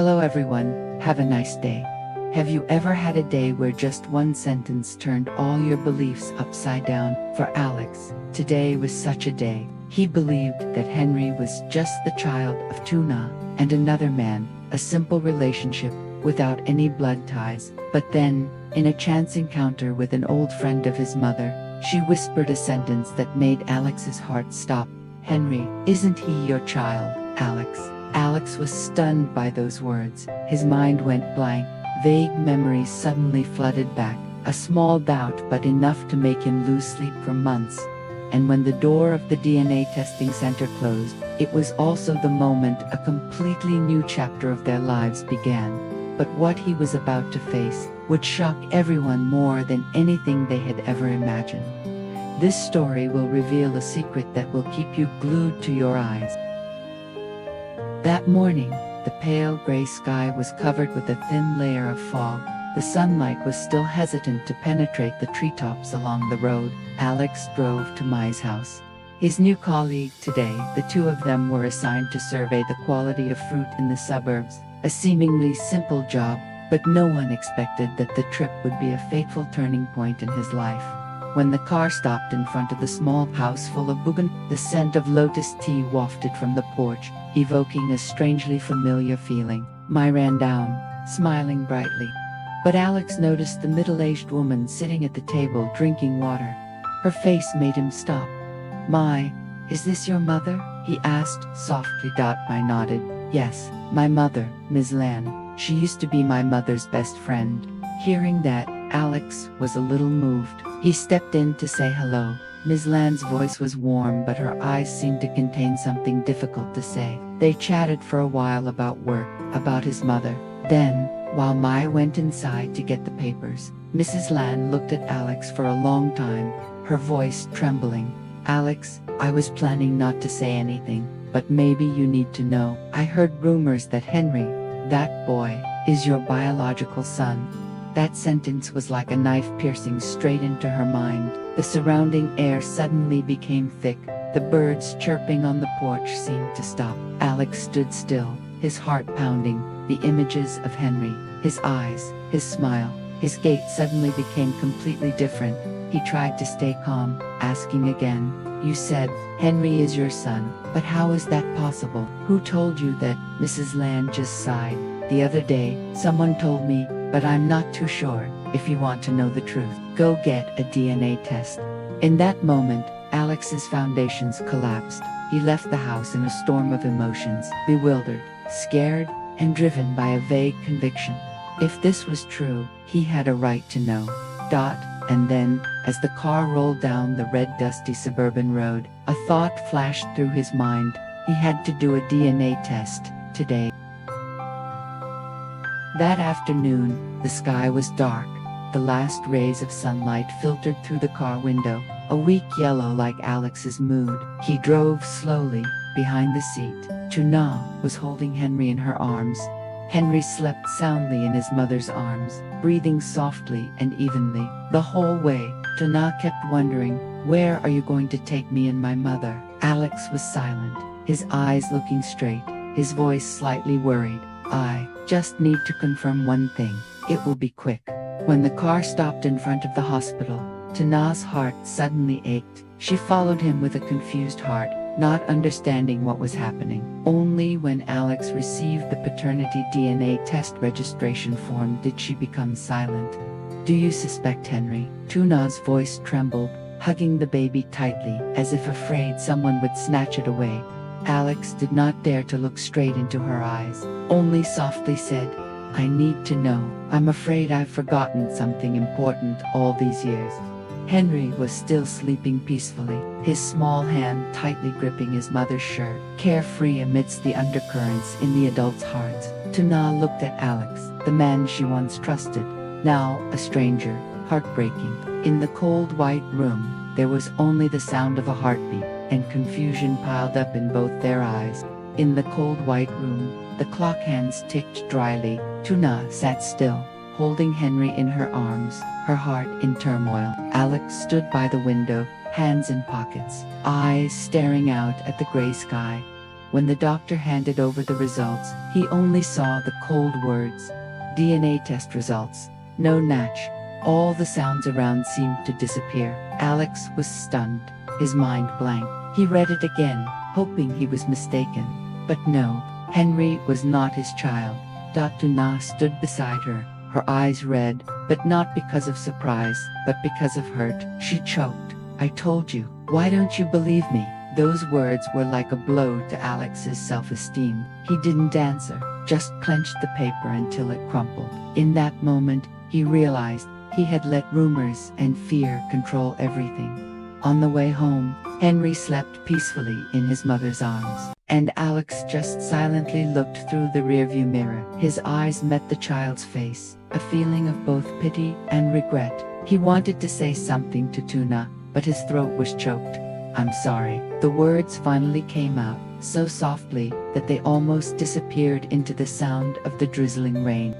Hello everyone, have a nice day. Have you ever had a day where just one sentence turned all your beliefs upside down? For Alex, today was such a day. He believed that Henry was just the child of Tuna and another man, a simple relationship without any blood ties. But then, in a chance encounter with an old friend of his mother, she whispered a sentence that made Alex's heart stop. "Henry, isn't he your child, Alex?" Alex was stunned by those words. His mind went blank. Vague memories suddenly flooded back, a small doubt but enough to make him lose sleep for months. And when the door of the DNA testing center closed, it was also the moment a completely new chapter of their lives began. But what he was about to face would shock everyone more than anything they had ever imagined. This story will reveal a secret that will keep you glued to your eyes. That morning, the pale gray sky was covered with a thin layer of fog. The sunlight was still hesitant to penetrate the treetops along the road. Alex drove to Mai's house. His new colleague today, the two of them were assigned to survey the quality of fruit in the suburbs. A seemingly simple job, but no one expected that the trip would be a fateful turning point in his life. When the car stopped in front of the small house full of bougain, the scent of lotus tea wafted from the porch, evoking a strangely familiar feeling. Mai ran down, smiling brightly. But Alex noticed the middle-aged woman sitting at the table drinking water. Her face made him stop. "Mai, is this your mother?" he asked softly. Mai nodded. "Yes, my mother, Ms. Lan. She used to be my mother's best friend." Hearing that, Alex was a little moved. He stepped in to say hello. Ms. Lan's voice was warm, but her eyes seemed to contain something difficult to say. They chatted for a while about work, about his mother. Then, while Mai went inside to get the papers, Mrs. Lan looked at Alex for a long time, her voice trembling. "Alex, I was planning not to say anything, but maybe you need to know. I heard rumors that Henry, that boy, is your biological son." That sentence was like a knife piercing straight into her mind. The surrounding air suddenly became thick. The birds chirping on the porch seemed to stop. Alex stood still, his heart pounding. The images of Henry, his eyes, his smile, his gait suddenly became completely different. He tried to stay calm, asking again, "You said Henry is your son, but how is that possible? Who told you that?" Mrs. Lan just sighed. "The other day, someone told me, but I'm not too sure. If you want to know the truth, go get a DNA test." In that moment, Alex's foundations collapsed. He left the house in a storm of emotions, bewildered, scared, and driven by a vague conviction. If this was true, he had a right to know. And then, as the car rolled down the red dusty suburban road, a thought flashed through his mind. He had to do a DNA test, today. That afternoon, the sky was dark. The last rays of sunlight filtered through the car window, a weak yellow like Alex's mood. He drove slowly. Behind the seat, Tuna was holding Henry in her arms. Henry slept soundly in his mother's arms, breathing softly and evenly. The whole way, Tuna kept wondering, "Where are you going to take me and my mother?" Alex was silent, his eyes looking straight, his voice slightly worried. "I just need to confirm one thing. It will be quick." When the car stopped in front of the hospital, Tuna's heart suddenly ached. She followed him with a confused heart, not understanding what was happening. Only when Alex received the paternity DNA test registration form did she become silent. "Do you suspect Henry?" Tuna's voice trembled, hugging the baby tightly, as if afraid someone would snatch it away. Alex did not dare to look straight into her eyes, only softly said, "I need to know. I'm afraid I've forgotten something important all these years." Henry was still sleeping peacefully, his small hand tightly gripping his mother's shirt, carefree amidst the undercurrents in the adult's heart. Tuna looked at Alex, the man she once trusted, now a stranger, heartbreaking. In the cold white room, there was only the sound of a heartbeat, and confusion piled up in both their eyes. In the cold white room, the clock hands ticked dryly. Tuna sat still, holding Henry in her arms, her heart in turmoil. Alex stood by the window, hands in pockets, eyes staring out at the gray sky. When the doctor handed over the results, he only saw the cold words. DNA test results. No nhat. All the sounds around seemed to disappear. Alex was stunned, his mind blank. He read it again, hoping he was mistaken. But no, Henry was not his child. Tuna stood beside her, her eyes red, but not because of surprise, but because of hurt. She choked. I told you, why don't you believe me? Those words were like a blow to Alex's self-esteem. He didn't answer, just clenched the paper until it crumpled. In that moment, he realized he had let rumors and fear control everything. On the way home, Henry slept peacefully in his mother's arms, and Alex just silently looked through the rearview mirror. His eyes met the child's face, a feeling of both pity and regret. He wanted to say something to Tuna, but his throat was choked. I'm sorry. The words finally came out, so softly that they almost disappeared into the sound of the drizzling rain.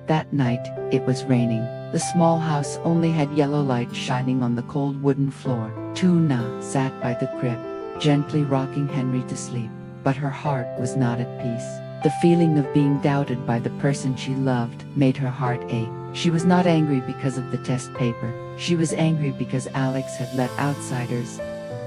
That night, it was raining. The small house only had yellow light shining on the cold wooden floor. Tuna sat by the crib, gently rocking Henry to sleep, but her heart was not at peace. The feeling of being doubted by the person she loved made her heart ache. She was not angry because of the test paper. She was angry because Alex had let outsiders'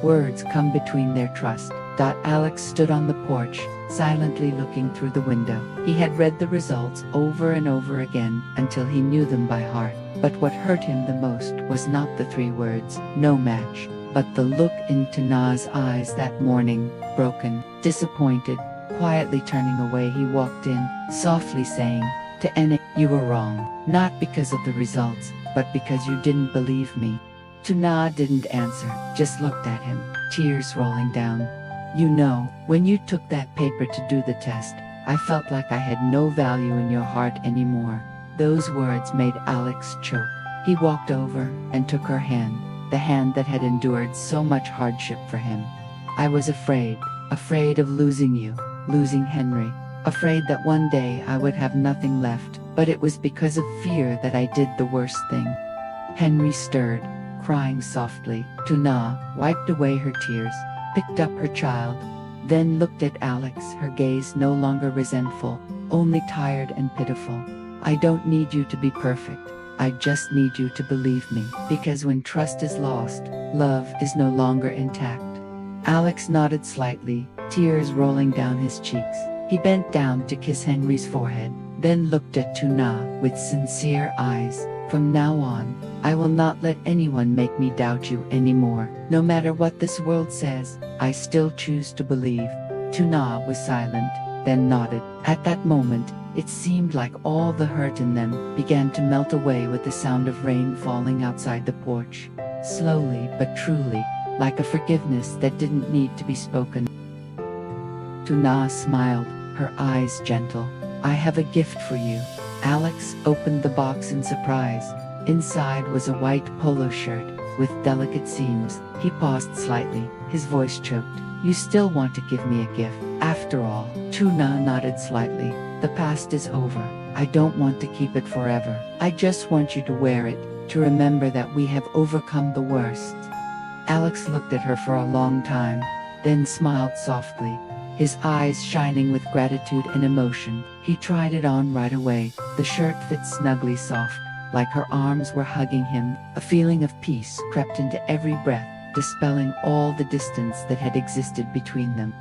words come between their trust. Alex stood on the porch, silently looking through the window. He had read the results over and over again until he knew them by heart. But what hurt him the most was not the 3 words, no match, but the look in Tuna's eyes that morning, broken, disappointed. Quietly turning away, he walked in, softly saying, to nhat, you were wrong, not because of the results, but because you didn't believe me. Tuna didn't answer, just looked at him, tears rolling down. You know, when you took that paper to do the test, I felt like I had no value in your heart anymore. Those words made Alex choke. He walked over and took her hand, the hand that had endured so much hardship for him. I was afraid of losing you, losing Henry, afraid that one day I would have nothing left, but it was because of fear that I did the worst thing. Henry stirred, crying softly. Tuna wiped away her tears, picked up her child, then looked at Alex, her gaze no longer resentful, only tired and pitiful. I don't need you to be perfect. I just need you to believe me, because when trust is lost, love is no longer intact. Alex nodded slightly, tears rolling down his cheeks. He bent down to kiss Henry's forehead, then looked at Tuna with sincere eyes. From now on, I will not let anyone make me doubt you anymore. No matter what this world says, I still choose to believe. Tuna was silent, then nodded. At that moment, it seemed like all the hurt in them began to melt away with the sound of rain falling outside the porch. Slowly but truly, like a forgiveness that didn't need to be spoken. Tuna smiled, her eyes gentle. I have a gift for you. Alex opened the box in surprise. Inside was a white polo shirt, with delicate seams. He paused slightly, his voice choked. You still want to give me a gift, after all? Tuna nodded slightly. The past is over. I don't want to keep it forever. I just want you to wear it, to remember that we have overcome the worst. Alex looked at her for a long time, then smiled softly, his eyes shining with gratitude and emotion. He tried it on right away. The shirt fit snugly soft, like her arms were hugging him. A feeling of peace crept into every breath, dispelling all the distance that had existed between them.